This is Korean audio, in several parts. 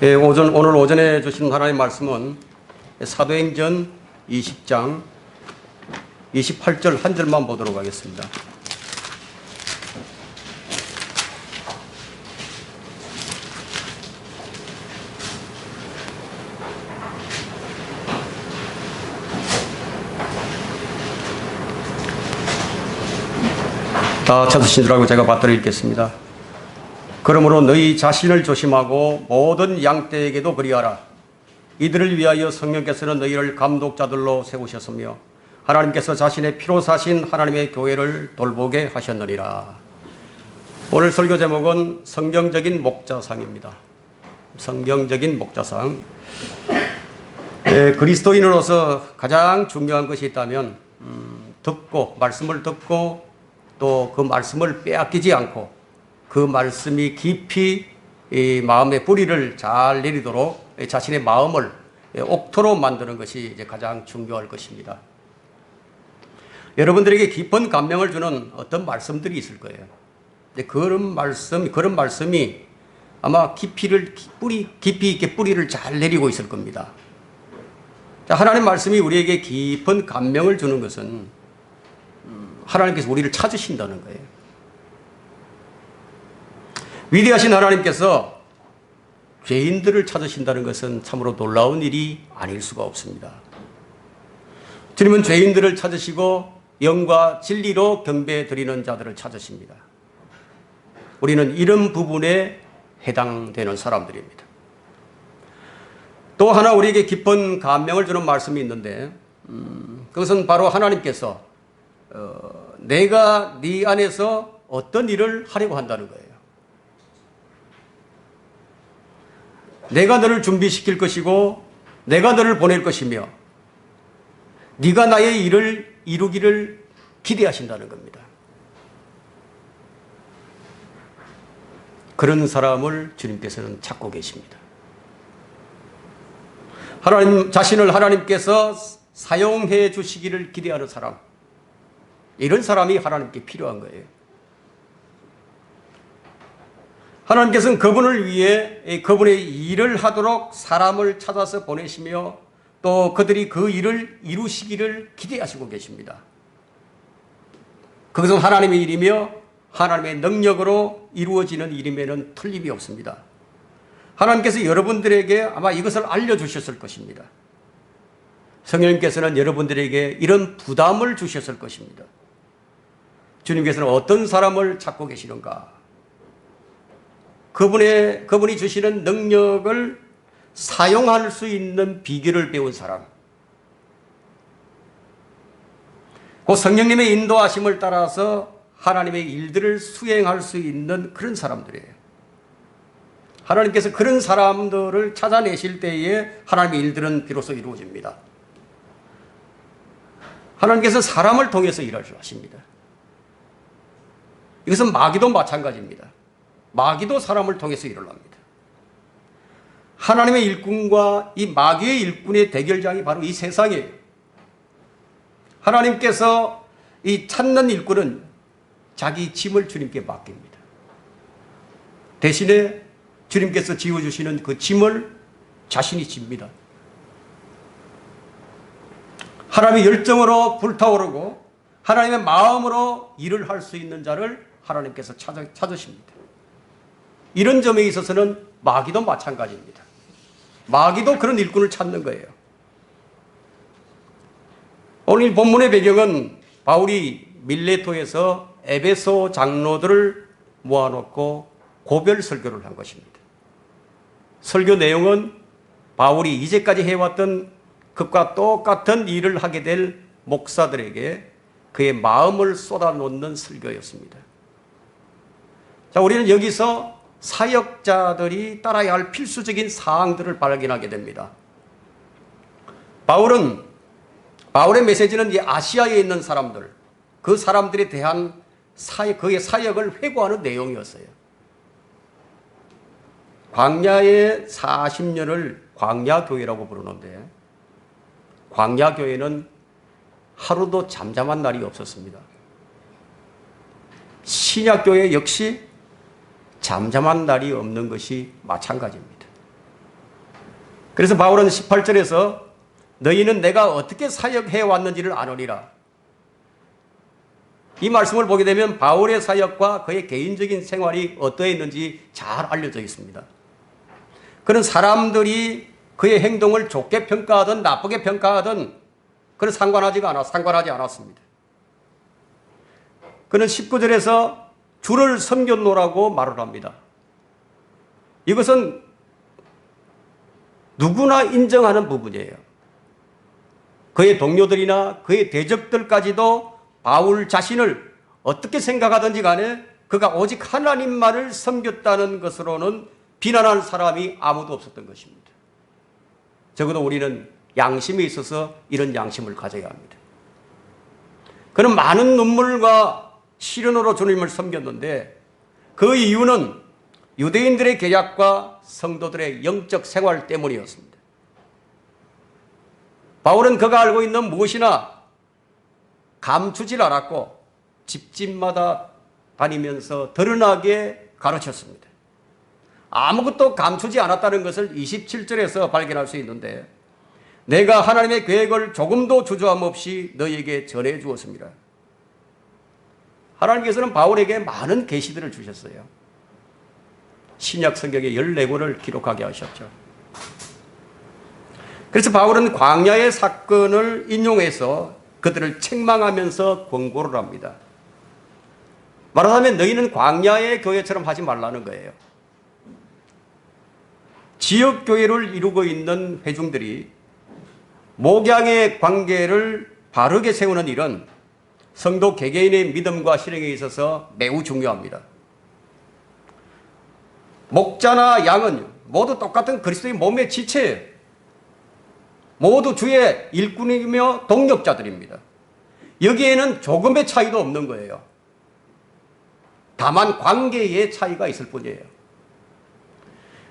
예, 오늘 오전에 주신 하나님의 말씀은 사도행전 20장 28절 한 절만 보도록 하겠습니다. 다 찾으신 줄 알고 제가 받들어 읽겠습니다. 그러므로 너희 자신을 조심하고 모든 양떼에게도 그리하라. 이들을 위하여 성령께서는 너희를 감독자들로 세우셨으며 하나님께서 자신의 피로 사신 하나님의 교회를 돌보게 하셨느니라. 오늘 설교 제목은 성경적인 목자상입니다. 성경적인 목자상. 그리스도인으로서 가장 중요한 것이 있다면 말씀을 듣고 또 그 말씀을 빼앗기지 않고 그 말씀이 깊이 마음의 뿌리를 잘 내리도록 자신의 마음을 옥토로 만드는 것이 이제 가장 중요할 것입니다. 여러분들에게 깊은 감명을 주는 어떤 말씀들이 있을 거예요. 그런 말씀이 아마 깊이 있게 뿌리를 잘 내리고 있을 겁니다. 하나님 말씀이 우리에게 깊은 감명을 주는 것은 하나님께서 우리를 찾으신다는 거예요. 위대하신 하나님께서 죄인들을 찾으신다는 것은 참으로 놀라운 일이 아닐 수가 없습니다. 주님은 죄인들을 찾으시고 영과 진리로 경배 드리는 자들을 찾으십니다. 우리는 이런 부분에 해당되는 사람들입니다. 또 하나 우리에게 깊은 감명을 주는 말씀이 있는데 그것은 바로 하나님께서 내가 네 안에서 어떤 일을 하려고 한다는 거예요. 내가 너를 준비시킬 것이고 내가 너를 보낼 것이며 네가 나의 일을 이루기를 기대하신다는 겁니다. 그런 사람을 주님께서는 찾고 계십니다. 하나님 자신을 하나님께서 사용해 주시기를 기대하는 사람, 이런 사람이 하나님께 필요한 거예요. 하나님께서는 그분을 위해 그분의 일을 하도록 사람을 찾아서 보내시며 또 그들이 그 일을 이루시기를 기대하시고 계십니다. 그것은 하나님의 일이며 하나님의 능력으로 이루어지는 일임에는 틀림이 없습니다. 하나님께서 여러분들에게 아마 이것을 알려주셨을 것입니다. 성령님께서는 여러분들에게 이런 부담을 주셨을 것입니다. 주님께서는 어떤 사람을 찾고 계시는가? 그분이 주시는 능력을 사용할 수 있는 비결을 배운 사람. 그 성령님의 인도하심을 따라서 하나님의 일들을 수행할 수 있는 그런 사람들이에요. 하나님께서 그런 사람들을 찾아내실 때에 하나님의 일들은 비로소 이루어집니다. 하나님께서 사람을 통해서 일을 하십니다. 이것은 마귀도 마찬가지입니다. 마귀도 사람을 통해서 일을 합니다. 하나님의 일꾼과 이 마귀의 일꾼의 대결장이 바로 이 세상이에요. 하나님께서 이 찾는 일꾼은 자기 짐을 주님께 맡깁니다. 대신에 주님께서 지어주시는 그 짐을 자신이 집니다. 하나님의 열정으로 불타오르고 하나님의 마음으로 일을 할 수 있는 자를 하나님께서 찾으십니다. 이런 점에 있어서는 마귀도 마찬가지입니다. 마귀도 그런 일꾼을 찾는 거예요. 오늘 본문의 배경은 바울이 밀레토에서 에베소 장로들을 모아놓고 고별 설교를 한 것입니다. 설교 내용은 바울이 이제까지 해왔던 그것과 똑같은 일을 하게 될 목사들에게 그의 마음을 쏟아놓는 설교였습니다. 자, 우리는 여기서 사역자들이 따라야 할 필수적인 사항들을 발견하게 됩니다. 바울의 메시지는 이 아시아에 있는 사람들, 그 사람들에 대한 그의 사역을 회고하는 내용이었어요. 광야의 40년을 광야교회라고 부르는데 광야교회는 하루도 잠잠한 날이 없었습니다. 신약교회 역시 잠잠한 날이 없는 것이 마찬가지입니다. 그래서 바울은 18절에서 너희는 내가 어떻게 사역해 왔는지를 아노니라. 이 말씀을 보게 되면 바울의 사역과 그의 개인적인 생활이 어떠했는지 잘 알려져 있습니다. 그는 사람들이 그의 행동을 좋게 평가하든 나쁘게 평가하든 그는 상관하지 않았습니다. 그는 19절에서 주를 섬겼노라고 말을 합니다. 이것은 누구나 인정하는 부분이에요. 그의 동료들이나 그의 대적들까지도 바울 자신을 어떻게 생각하든지 간에 그가 오직 하나님만을 섬겼다는 것으로는 비난할 사람이 아무도 없었던 것입니다. 적어도 우리는 양심에 있어서 이런 양심을 가져야 합니다. 그는 많은 눈물과 시련으로 주님을 섬겼는데 그 이유는 유대인들의 계략과 성도들의 영적 생활 때문이었습니다. 바울은 그가 알고 있는 무엇이나 감추질 않았고 집집마다 다니면서 드러나게 가르쳤습니다. 아무것도 감추지 않았다는 것을 27절에서 발견할 수 있는데 내가 하나님의 계획을 조금도 주저함 없이 너희에게 전해 주었습니다. 하나님께서는 바울에게 많은 계시들을 주셨어요. 신약 성경의 14권을 기록하게 하셨죠. 그래서 바울은 광야의 사건을 인용해서 그들을 책망하면서 권고를 합니다. 말하자면 너희는 광야의 교회처럼 하지 말라는 거예요. 지역교회를 이루고 있는 회중들이 목양의 관계를 바르게 세우는 일은 성도 개개인의 믿음과 실행에 있어서 매우 중요합니다. 목자나 양은 모두 똑같은 그리스도의 몸의 지체예요. 모두 주의 일꾼이며 동력자들입니다. 여기에는 조금의 차이도 없는 거예요. 다만 관계의 차이가 있을 뿐이에요.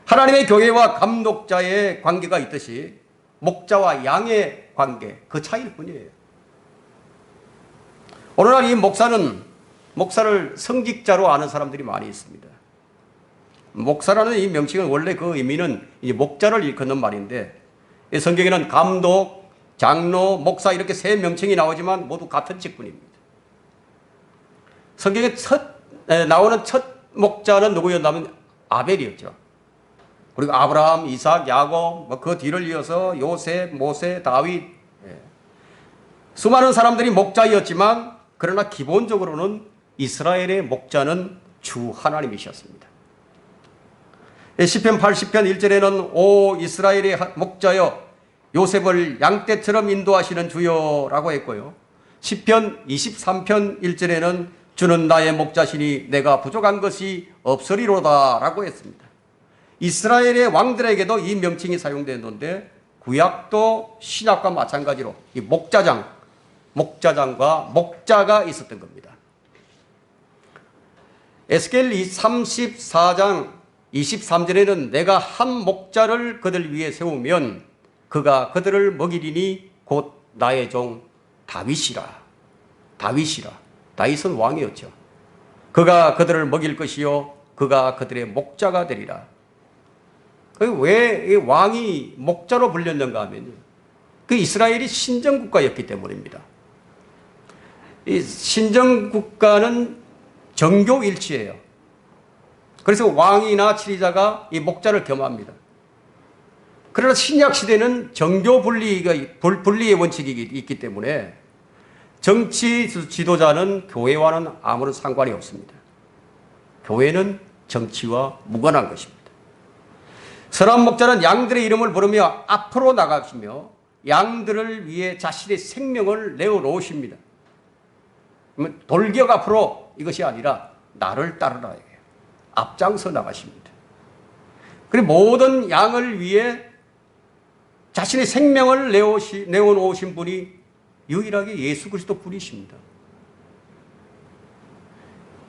하나님의 교회와 감독자의 관계가 있듯이 목자와 양의 관계, 그 차이일 뿐이에요. 오늘날 이 목사를 성직자로 아는 사람들이 많이 있습니다. 목사라는 이 명칭은 원래 그 의미는 이제 목자를 일컫는 말인데 성경에는 감독, 장로, 목사 이렇게 세 명칭이 나오지만 모두 같은 직분입니다. 성경에 나오는 첫 목자는 누구였냐면 아벨이었죠. 그리고 아브라함, 이삭, 야곱, 그 뒤를 이어서 요셉, 모세, 다윗, 수많은 사람들이 목자였지만 그러나 기본적으로는 이스라엘의 목자는 주 하나님이셨습니다. 시편 80편 1절에는 오 이스라엘의 목자여 요셉을 양떼처럼 인도하시는 주여라고 했고요. 시편 23편 1절에는 주는 나의 목자시니 내가 부족한 것이 없으리로다 라고 했습니다. 이스라엘의 왕들에게도 이 명칭이 사용되는데 구약도 신약과 마찬가지로 이 목자장과 목자가 있었던 겁니다. 에스겔 34장 23절에는 내가 한 목자를 그들 위에 세우면 그가 그들을 먹이리니 곧 나의 종 다윗이라. 다윗은 왕이었죠. 그가 그들을 먹일 것이요 그가 그들의 목자가 되리라. 왜 왕이 목자로 불렸는가 하면 그 이스라엘이 신정국가였기 때문입니다. 이 신정국가는 정교일치예요. 그래서 왕이나 지리자가 이 목자를 겸합니다. 그러나 신약 시대는 정교 분리의 원칙이 있기 때문에 정치 지도자는 교회와는 아무런 상관이 없습니다. 교회는 정치와 무관한 것입니다. 선한 목자는 양들의 이름을 부르며 앞으로 나가시며 양들을 위해 자신의 생명을 내어놓으십니다. 돌격 앞으로 이것이 아니라 나를 따르라. 앞장서 나가십니다. 그리고 모든 양을 위해 자신의 생명을 내어놓으신 분이 유일하게 예수 그리스도 분이십니다.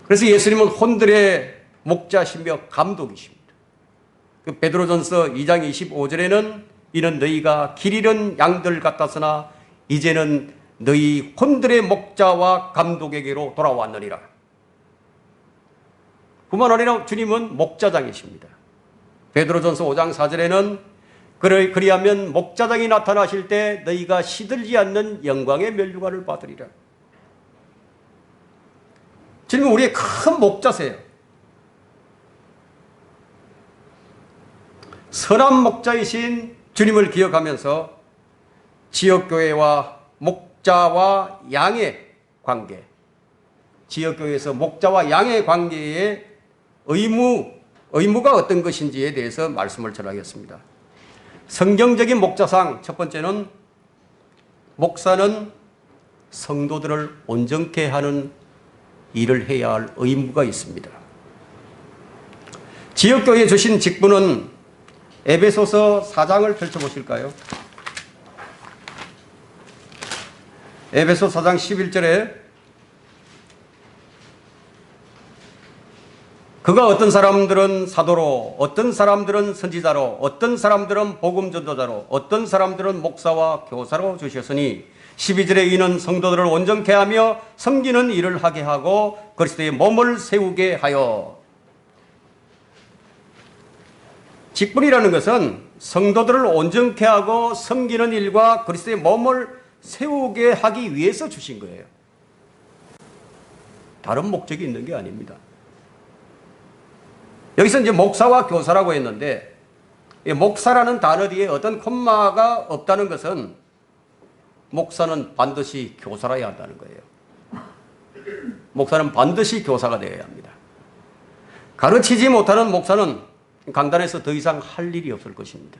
그래서 예수님은 혼들의 목자시며 감독이십니다. 그 베드로전서 2장 25절에는 이는 너희가 길 잃은 양들 같았으나 이제는 너희 혼들의 목자와 감독에게로 돌아왔느니라. 뿐만 아니라 주님은 목자장이십니다. 베드로전서 5장 4절에는 그리하면 목자장이 나타나실 때 너희가 시들지 않는 영광의 면류관을 받으리라. 주님은 우리의 큰 목자세요. 선한 목자이신 주님을 기억하면서 지역교회와 목자와 양의 관계, 지역교회에서 목자와 양의 관계의 의무가 어떤 것인지에 대해서 말씀을 전하겠습니다. 성경적인 목자상 첫 번째는 목사는 성도들을 온전케 하는 일을 해야 할 의무가 있습니다. 지역교회에 주신 직분은 에베소서 4장을 펼쳐보실까요? 에베소 4장 11절에 그가 어떤 사람들은 사도로, 어떤 사람들은 선지자로, 어떤 사람들은 복음 전도자로, 어떤 사람들은 목사와 교사로 주셨으니 12절에 이는 성도들을 온전케 하며 섬기는 일을 하게 하고 그리스도의 몸을 세우게 하여. 직분이라는 것은 성도들을 온전케 하고 섬기는 일과 그리스도의 몸을 세우게 하기 위해서 주신 거예요. 다른 목적이 있는 게 아닙니다. 여기서 이제 목사와 교사라고 했는데, 목사라는 단어 뒤에 어떤 콤마가 없다는 것은 목사는 반드시 교사라야 한다는 거예요. 목사는 반드시 교사가 되어야 합니다. 가르치지 못하는 목사는 강단에서 더 이상 할 일이 없을 것입니다.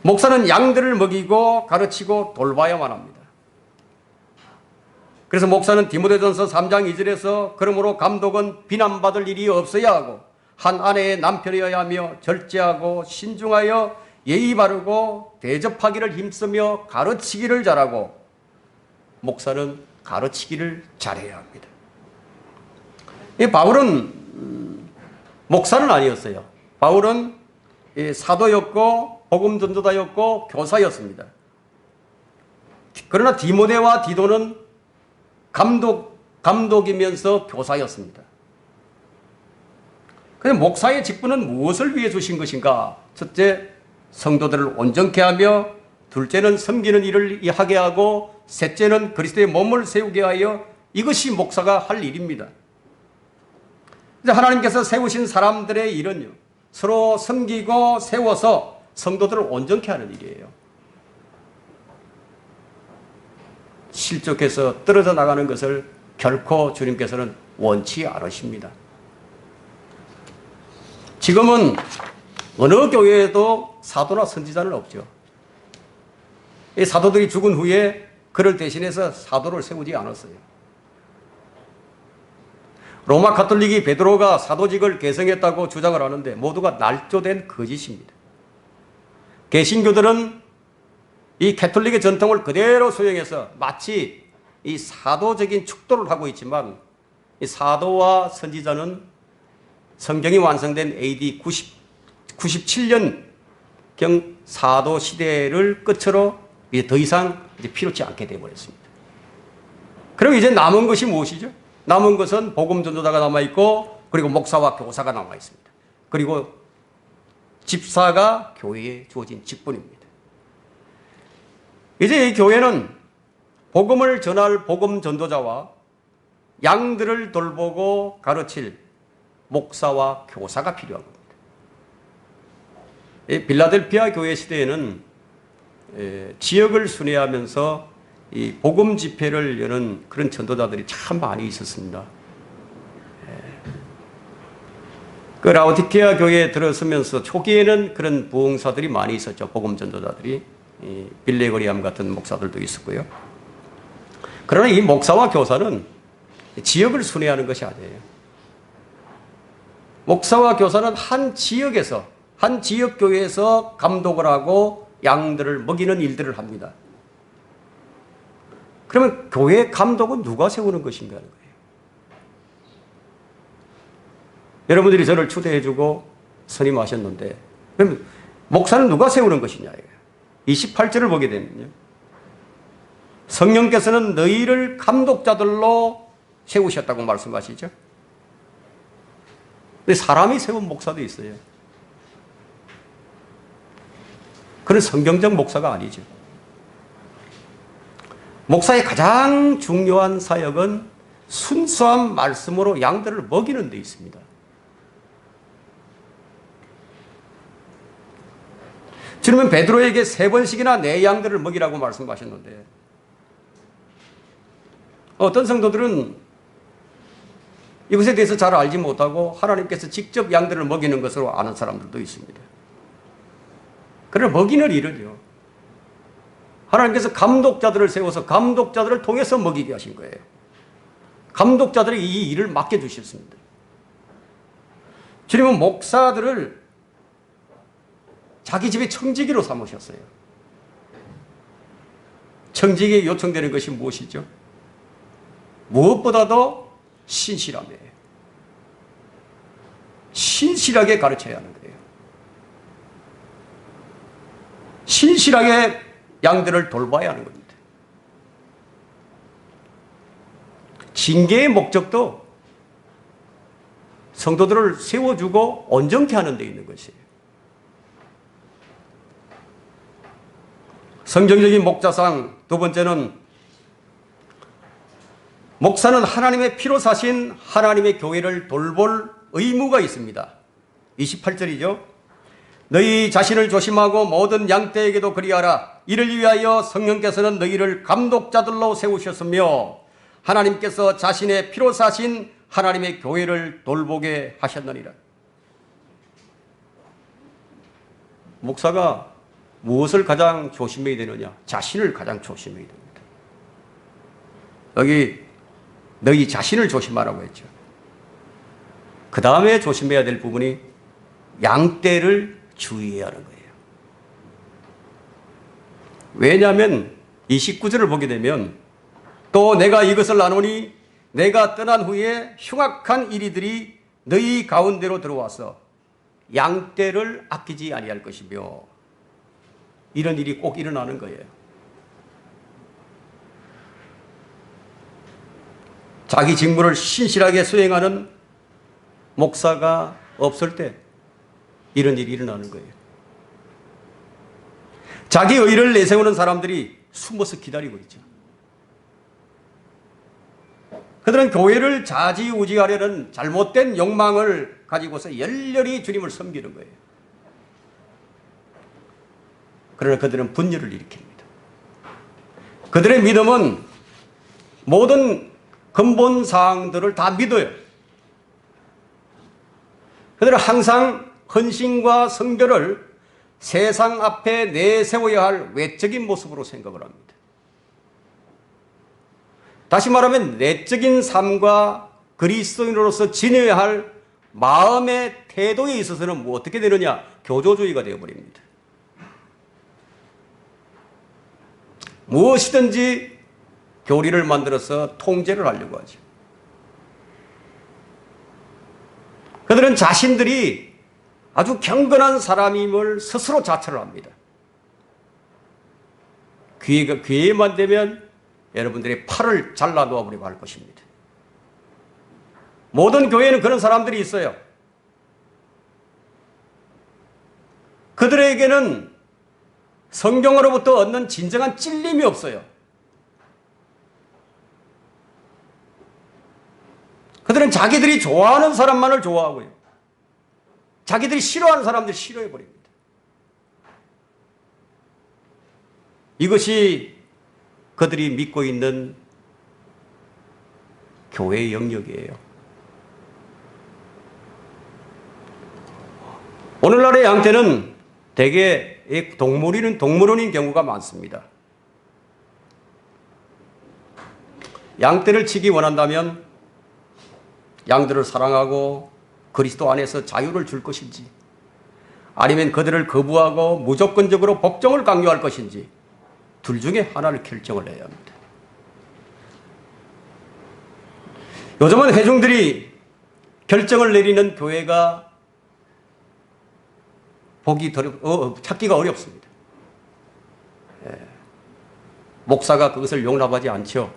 목사는 양들을 먹이고 가르치고 돌봐야만 합니다. 그래서 목사는 디모데전서 3장 2절에서 그러므로 감독은 비난받을 일이 없어야 하고 한 아내의 남편이어야 하며 절제하고 신중하여 예의 바르고 대접하기를 힘쓰며 가르치기를 잘하고. 목사는 가르치기를 잘해야 합니다. 바울은 목사는 아니었어요. 바울은 사도였고 복음 전도자였고 교사였습니다. 그러나 디모데와 디도는 감독이면서 교사였습니다. 그런데 목사의 직분은 무엇을 위해 주신 것인가? 첫째, 성도들을 온전케 하며, 둘째는 섬기는 일을 하게 하고, 셋째는 그리스도의 몸을 세우게 하여. 이것이 목사가 할 일입니다. 하나님께서 세우신 사람들의 일은요, 서로 섬기고 세워서 성도들을 온전케 하는 일이에요. 실족해서 떨어져 나가는 것을 결코 주님께서는 원치 않으십니다. 지금은 어느 교회에도 사도나 선지자는 없죠. 이 사도들이 죽은 후에 그를 대신해서 사도를 세우지 않았어요. 로마 가톨릭이 베드로가 사도직을 계승했다고 주장을 하는데 모두가 날조된 거짓입니다. 개신교들은 이 가톨릭의 전통을 그대로 수용해서 마치 이 사도적인 축도를 하고 있지만, 이 사도와 선지자는 성경이 완성된 AD 97년경 사도 시대를 끝으로 이제 더 이상 이제 필요치 않게 되어버렸습니다. 그럼 이제 남은 것이 무엇이죠? 남은 것은 복음 전도자가 남아있고, 그리고 목사와 교사가 남아있습니다. 그리고 집사가 교회에 주어진 직분입니다. 이제 이 교회는 복음을 전할 복음 전도자와 양들을 돌보고 가르칠 목사와 교사가 필요한 겁니다. 이 빌라델피아 교회 시대에는 지역을 순회하면서 이 복음 집회를 여는 그런 전도자들이 참 많이 있었습니다. 그 라오디케아 교회에 들어서면서 초기에는 그런 부흥사들이 많이 있었죠. 복음 전도자들이. 빌레거리암 같은 목사들도 있었고요. 그러나 이 목사와 교사는 지역을 순회하는 것이 아니에요. 목사와 교사는 한 지역에서, 한 지역교회에서 감독을 하고 양들을 먹이는 일들을 합니다. 그러면 교회 감독은 누가 세우는 것인가 하는 거예요. 여러분들이 저를 초대해주고 선임하셨는데, 그럼 목사는 누가 세우는 것이냐. 28절을 보게 되면요, 성령께서는 너희를 감독자들로 세우셨다고 말씀하시죠. 근데 사람이 세운 목사도 있어요. 그런 성경적 목사가 아니죠. 목사의 가장 중요한 사역은 순수한 말씀으로 양들을 먹이는 데 있습니다. 주님은 베드로에게 3번씩이나 내 양들을 먹이라고 말씀하셨는데, 어떤 성도들은 이것에 대해서 잘 알지 못하고 하나님께서 직접 양들을 먹이는 것으로 아는 사람들도 있습니다. 그러나 먹이는 일은요, 하나님께서 감독자들을 세워서 감독자들을 통해서 먹이게 하신 거예요. 감독자들에게 이 일을 맡겨주셨습니다. 주님은 목사들을 자기 집의 청지기로 삼으셨어요. 청지기에 요청되는 것이 무엇이죠? 무엇보다도 신실함이에요. 신실하게 가르쳐야 하는 거예요. 신실하게 양들을 돌봐야 하는 겁니다. 징계의 목적도 성도들을 세워주고 온전케 하는 데 있는 것이에요. 성경적인 목자상 두 번째는, 목사는 하나님의 피로 사신 하나님의 교회를 돌볼 의무가 있습니다. 28절이죠. 너희 자신을 조심하고 모든 양떼에게도 그리하라. 이를 위하여 성령께서는 너희를 감독자들로 세우셨으며 하나님께서 자신의 피로 사신 하나님의 교회를 돌보게 하셨느니라. 목사가 무엇을 가장 조심해야 되느냐? 자신을 가장 조심해야 됩니다. 여기 너희 자신을 조심하라고 했죠. 그 다음에 조심해야 될 부분이 양떼를 주의해야 하는 거예요. 왜냐하면 29절을 보게 되면, 또 내가 이것을 나누니 내가 떠난 후에 흉악한 이리들이 너희 가운데로 들어와서 양떼를 아끼지 아니할 것이며, 이런 일이 꼭 일어나는 거예요. 자기 직무를 신실하게 수행하는 목사가 없을 때 이런 일이 일어나는 거예요. 자기 의를 내세우는 사람들이 숨어서 기다리고 있죠. 그들은 교회를 좌지우지하려는 잘못된 욕망을 가지고서 열렬히 주님을 섬기는 거예요. 그러나 그들은 분열을 일으킵니다. 그들의 믿음은 모든 근본 사항들을 다 믿어요. 그들은 항상 헌신과 성결을 세상 앞에 내세워야 할 외적인 모습으로 생각을 합니다. 다시 말하면 내적인 삶과 그리스도인으로서 지녀야 할 마음의 태도에 있어서는 뭐 어떻게 되느냐? 교조주의가 되어버립니다. 무엇이든지 교리를 만들어서 통제를 하려고 하죠. 그들은 자신들이 아주 경건한 사람임을 스스로 자처를 합니다. 기회만 되면 여러분들의 팔을 잘라 놓아버리고 할 것입니다. 모든 교회에는 그런 사람들이 있어요. 그들에게는 성경으로부터 얻는 진정한 찔림이 없어요. 그들은 자기들이 좋아하는 사람만을 좋아하고요, 자기들이 싫어하는 사람들 싫어해버립니다. 이것이 그들이 믿고 있는 교회의 영역이에요. 오늘날의 양떼는 대개 동물원인 경우가 많습니다. 양떼를 치기 원한다면 양들을 사랑하고 그리스도 안에서 자유를 줄 것인지, 아니면 그들을 거부하고 무조건적으로 복종을 강요할 것인지, 둘 중에 하나를 결정을 해야 합니다. 요즘은 회중들이 결정을 내리는 교회가 찾기가 어렵습니다. 목사가 그것을 용납하지 않죠.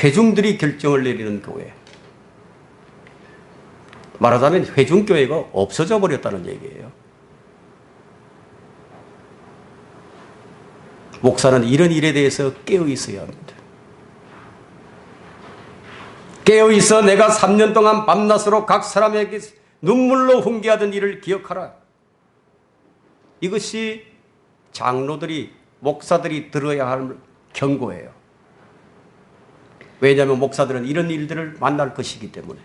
회중들이 결정을 내리는 교회, 말하자면 회중교회가 없어져 버렸다는 얘기예요. 목사는 이런 일에 대해서 깨어 있어야 합니다. 깨어 있어 내가 3년 동안 밤낮으로 각 사람에게 눈물로 훈계하던 일을 기억하라. 이것이 장로들이, 목사들이 들어야 할 경고예요. 왜냐하면 목사들은 이런 일들을 만날 것이기 때문에.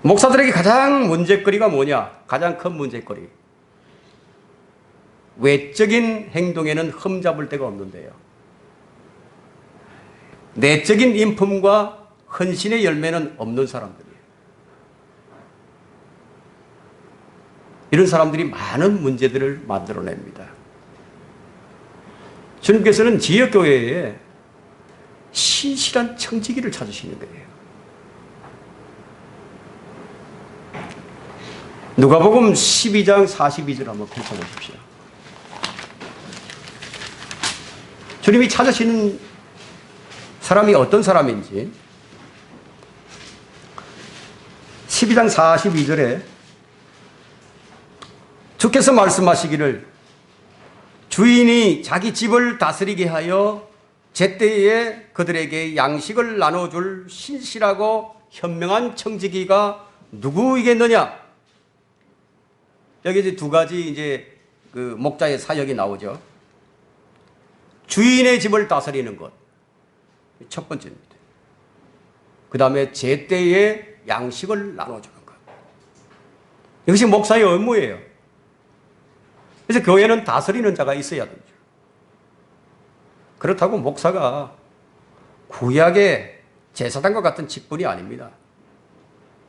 목사들에게 가장 문제거리가 뭐냐? 가장 큰 문제거리. 외적인 행동에는 흠잡을 데가 없는데요. 내적인 인품과 헌신의 열매는 없는 사람들이에요. 이런 사람들이 많은 문제들을 만들어냅니다. 주님께서는 지역교회에 신실한 청지기를 찾으시는 거예요. 누가복음 12장 42절 한번 펼쳐보십시오. 주님이 찾으시는 사람이 어떤 사람인지 12장 42절에 주께서 말씀하시기를 주인이 자기 집을 다스리게 하여 제때에 그들에게 양식을 나눠줄 신실하고 현명한 청지기가 누구이겠느냐? 여기 이제 두 가지 이제 그 목자의 사역이 나오죠. 주인의 집을 다스리는 것. 첫 번째입니다. 그 다음에 제때에 양식을 나눠주는 것. 이것이 목사의 업무예요. 그래서 교회는 다스리는 자가 있어야 되죠. 그렇다고 목사가 구약의 제사장과 같은 직분이 아닙니다.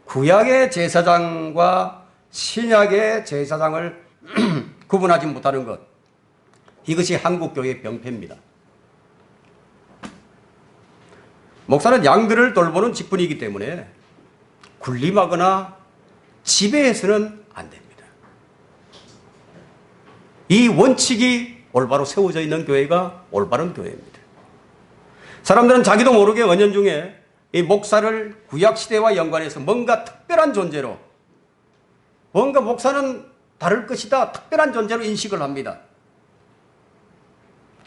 구약의 제사장과 신약의 제사장을 구분하지 못하는 것, 이것이 한국교회의 병폐입니다. 목사는 양들을 돌보는 직분이기 때문에 군림하거나 지배해서는 안 됩니다. 이 원칙이 올바로 세워져 있는 교회가 올바른 교회입니다. 사람들은 자기도 모르게 은연중에 이 목사를 구약시대와 연관해서 뭔가 특별한 존재로, 뭔가 목사는 다를 것이다, 특별한 존재로 인식을 합니다.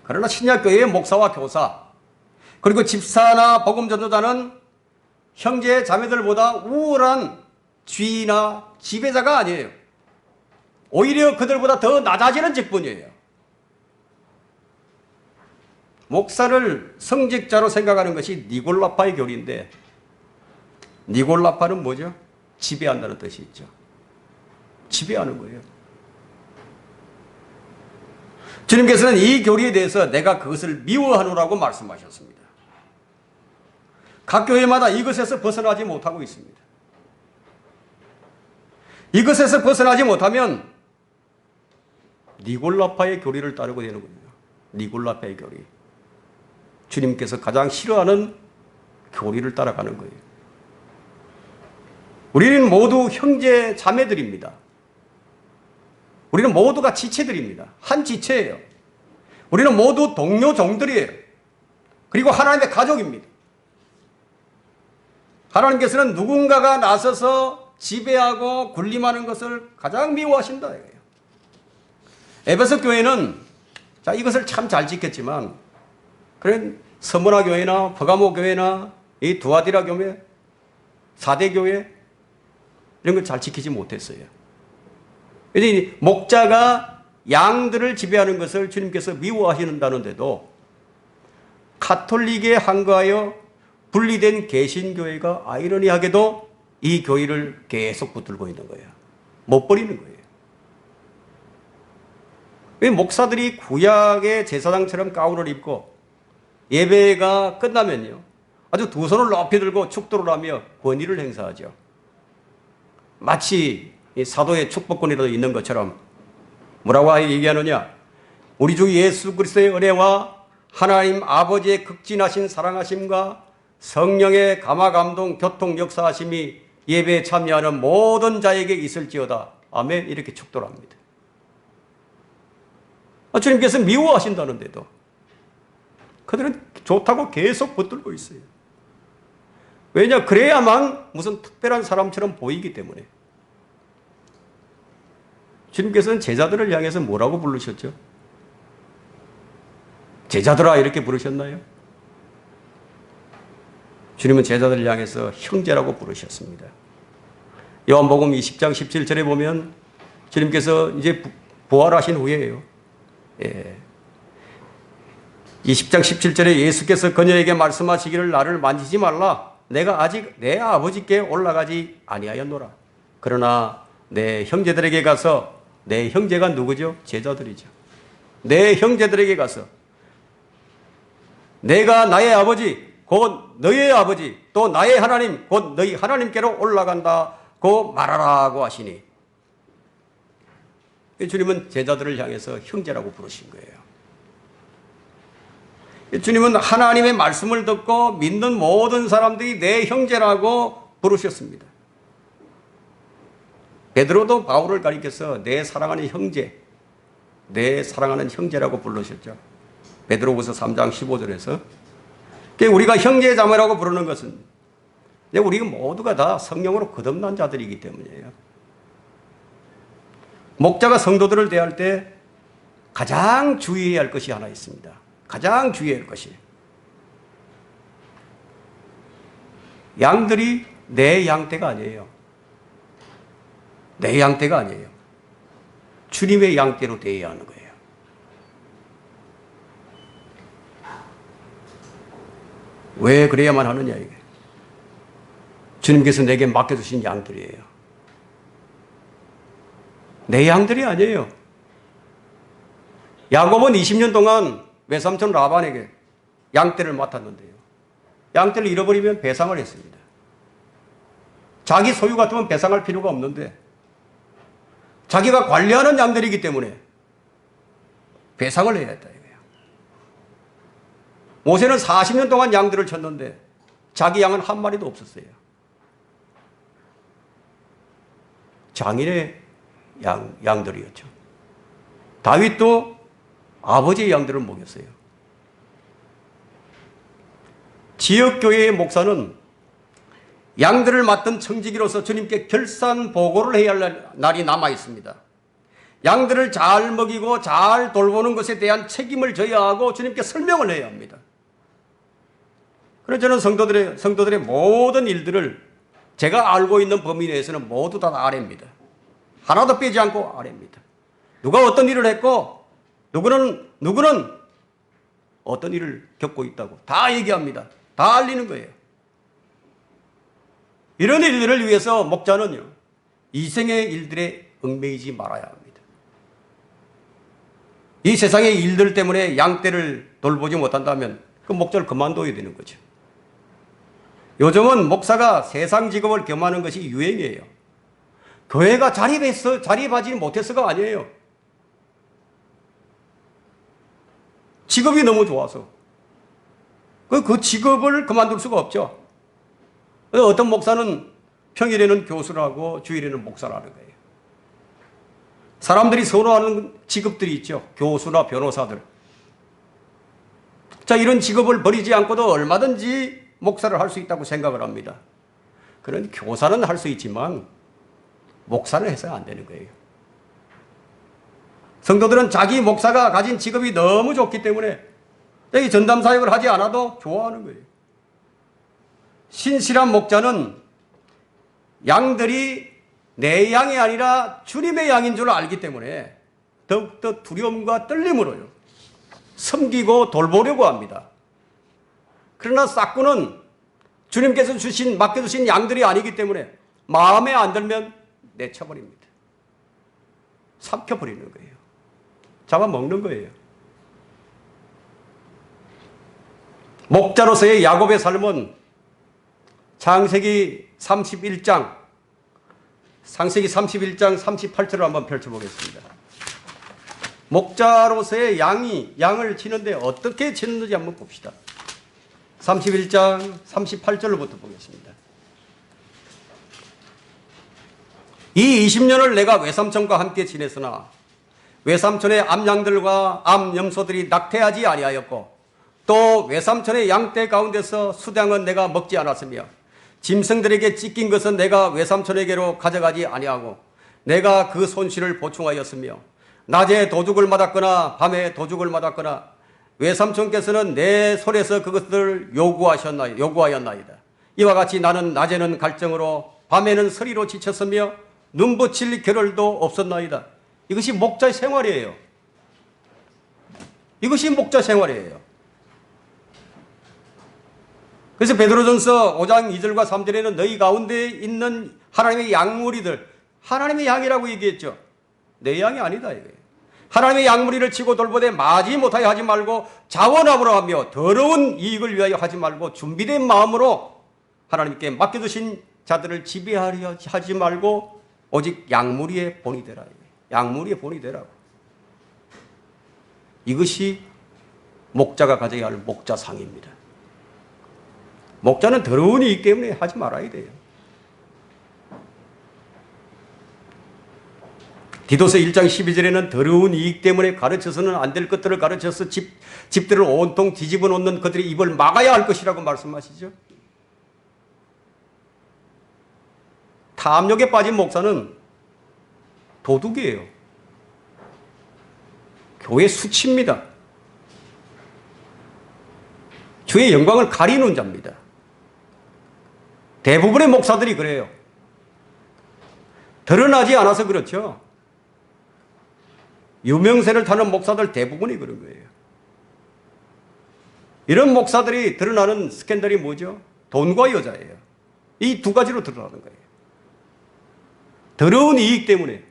그러나 신약교회의 목사와 교사, 그리고 집사나 복음전도자는 형제 자매들보다 우월한 주인이나 지배자가 아니에요. 오히려 그들보다 더 낮아지는 직분이에요. 목사를 성직자로 생각하는 것이 니골라파의 교리인데, 니골라파는 뭐죠? 지배한다는 뜻이 있죠. 지배하는 거예요. 주님께서는 이 교리에 대해서 내가 그것을 미워하노라고 말씀하셨습니다. 각 교회마다 이것에서 벗어나지 못하고 있습니다. 이것에서 벗어나지 못하면 니골라파의 교리를 따르고 되는 거예요. 니골라파의 교리. 주님께서 가장 싫어하는 교리를 따라가는 거예요. 우리는 모두 형제 자매들입니다. 우리는 모두가 지체들입니다. 한 지체예요. 우리는 모두 동료 종들이에요. 그리고 하나님의 가족입니다. 하나님께서는 누군가가 나서서 지배하고 군림하는 것을 가장 미워하신다. 에베소 교회는 자 이것을 참 잘 지켰지만, 그런 서문화 교회나 퍼가모 교회나 이 두아디라 교회, 4대 교회 이런 걸 잘 지키지 못했어요. 그래서 목자가 양들을 지배하는 것을 주님께서 미워하시는다는데도 카톨릭에 한거하여 분리된 개신교회가 아이러니하게도 이 교회를 계속 붙들고 있는 거예요. 못 버리는 거예요. 왜 목사들이 구약의 제사장처럼 가운을 입고 예배가 끝나면요, 아주 두 손을 높이 들고 축도를 하며 권위를 행사하죠. 마치 이 사도의 축복권이라도 있는 것처럼 뭐라고 얘기하느냐? 우리 주 예수 그리스도의 은혜와 하나님 아버지의 극진하신 사랑하심과 성령의 감화 감동 교통 역사하심이 예배에 참여하는 모든 자에게 있을지어다. 아멘. 이렇게 축도를 합니다. 주님께서 미워하신다는데도 그들은 좋다고 계속 붙들고 있어요. 왜냐? 그래야만 무슨 특별한 사람처럼 보이기 때문에. 주님께서는 제자들을 향해서 뭐라고 부르셨죠? 제자들아 이렇게 부르셨나요? 주님은 제자들을 향해서 형제라고 부르셨습니다. 요한복음 20장 17절에 보면 주님께서 이제 부활하신 후에요. 20장 17절에 예수께서 그녀에게 말씀하시기를 나를 만지지 말라. 내가 아직 내 아버지께 올라가지 아니하였노라. 그러나 내 형제들에게 가서, 내 형제가 누구죠? 제자들이죠. 내 형제들에게 가서 내가 나의 아버지 곧 너희의 아버지 또 나의 하나님 곧 너희 하나님께로 올라간다고 말하라고 하시니, 주님은 제자들을 향해서 형제라고 부르신 거예요. 주님은 하나님의 말씀을 듣고 믿는 모든 사람들이 내 형제라고 부르셨습니다. 베드로도 바울을 가리켜서 내 사랑하는 형제, 내 사랑하는 형제라고 부르셨죠. 베드로후서 3장 15절에서. 우리가 형제 자매라고 부르는 것은 우리가 모두가 다 성령으로 거듭난 자들이기 때문이에요. 목자가 성도들을 대할 때 가장 주의해야 할 것이 하나 있습니다. 가장 주의해야 할 것이, 양들이 내 양떼가 아니에요. 내 양떼가 아니에요. 주님의 양떼로 대해야 하는 거예요. 왜 그래야만 하느냐 이게. 주님께서 내게 맡겨주신 양들이에요. 내 양들이 아니에요. 야곱은 20년 동안 외삼촌 라반에게 양떼를 맡았는데요. 양떼를 잃어버리면 배상을 했습니다. 자기 소유 같으면 배상할 필요가 없는데 자기가 관리하는 양들이기 때문에 배상을 해야 했다 이거예요. 모세는 40년 동안 양들을 쳤는데 자기 양은 한 마리도 없었어요. 장인의 양들이었죠. 다윗도 아버지의 양들을 먹였어요. 지역교회의 목사는 양들을 맡은 청지기로서 주님께 결산 보고를 해야 할 날이 남아 있습니다. 양들을 잘 먹이고 잘 돌보는 것에 대한 책임을 져야 하고 주님께 설명을 해야 합니다. 그래서 저는 성도들의 모든 일들을 제가 알고 있는 범위 내에서는 모두 다 아뢰입니다. 하나도 빼지 않고 아뢰입니다. 누가 어떤 일을 했고 누구는 어떤 일을 겪고 있다고 다 얘기합니다. 다 알리는 거예요. 이런 일들을 위해서 목자는요, 이생의 일들에 얽매이지 말아야 합니다. 이 세상의 일들 때문에 양떼를 돌보지 못한다면 그 목자를 그만둬야 되는 거죠. 요즘은 목사가 세상 직업을 겸하는 것이 유행이에요. 교회가 자립하지 못해서가 아니에요. 직업이 너무 좋아서 그 직업을 그만둘 수가 없죠. 어떤 목사는 평일에는 교수를 하고 주일에는 목사를 하는 거예요. 사람들이 선호하는 직업들이 있죠. 교수나 변호사들. 자, 이런 직업을 버리지 않고도 얼마든지 목사를 할 수 있다고 생각을 합니다. 그런 교사는 할 수 있지만 목사는 해서는 안 되는 거예요. 성도들은 자기 목사가 가진 직업이 너무 좋기 때문에 이 전담 사역을 하지 않아도 좋아하는 거예요. 신실한 목자는 양들이 내 양이 아니라 주님의 양인 줄 알기 때문에 더욱더 두려움과 떨림으로요, 섬기고 돌보려고 합니다. 그러나 싹구는 주님께서 맡겨주신 양들이 아니기 때문에 마음에 안 들면 내쳐버립니다. 삼켜버리는 거예요. 잡아먹는 거예요. 목자로서의 야곱의 삶은 창세기 31장 38절을 한번 펼쳐보겠습니다. 목자로서의 양을 치는데 어떻게 치는지 한번 봅시다. 31장 38절로부터 보겠습니다. 이 20년을 내가 외삼촌과 함께 지냈으나 외삼촌의 암양들과 암염소들이 낙태하지 아니하였고 또 외삼촌의 양떼 가운데서 수량은 내가 먹지 않았으며 짐승들에게 찢긴 것은 내가 외삼촌에게로 가져가지 아니하고 내가 그 손실을 보충하였으며 낮에 도둑을 맞았거나 밤에 도둑을 맞았거나 외삼촌께서는 내 손에서 그것을 요구하였나이다. 이와 같이 나는 낮에는 갈증으로 밤에는 서리로 지쳤으며 눈붙일 겨를도 없었나이다. 이것이 목자의 생활이에요. 이것이 목자 생활이에요. 그래서 베드로전서 5장 2절과 3절에는 너희 가운데 있는 하나님의 양무리들, 하나님의 양이라고 얘기했죠. 내 양이 아니다 이거예요. 하나님의 양무리를 치고 돌보되 마지 못하여 하지 말고 자원함으로 하며 더러운 이익을 위하여 하지 말고 준비된 마음으로 하나님께 맡겨두신 자들을 지배하려 하지 말고 오직 양무리의 본이 되라. 양무리의 본이 되라고. 이것이 목자가 가져야 할 목자상입니다. 목자는 더러운 이익 때문에 하지 말아야 돼요. 디도서 1장 12절에는 더러운 이익 때문에 가르쳐서는 안 될 것들을 가르쳐서 집들을 온통 뒤집어 놓는 그들의 입을 막아야 할 것이라고 말씀하시죠. 탐욕에 빠진 목사는 도둑이에요. 교회 수치입니다. 주의 영광을 가리는 자입니다. 대부분의 목사들이 그래요. 드러나지 않아서 그렇죠. 유명세를 타는 목사들 대부분이 그런 거예요. 이런 목사들이 드러나는 스캔들이 뭐죠? 돈과 여자예요. 이 두 가지로 드러나는 거예요. 더러운 이익 때문에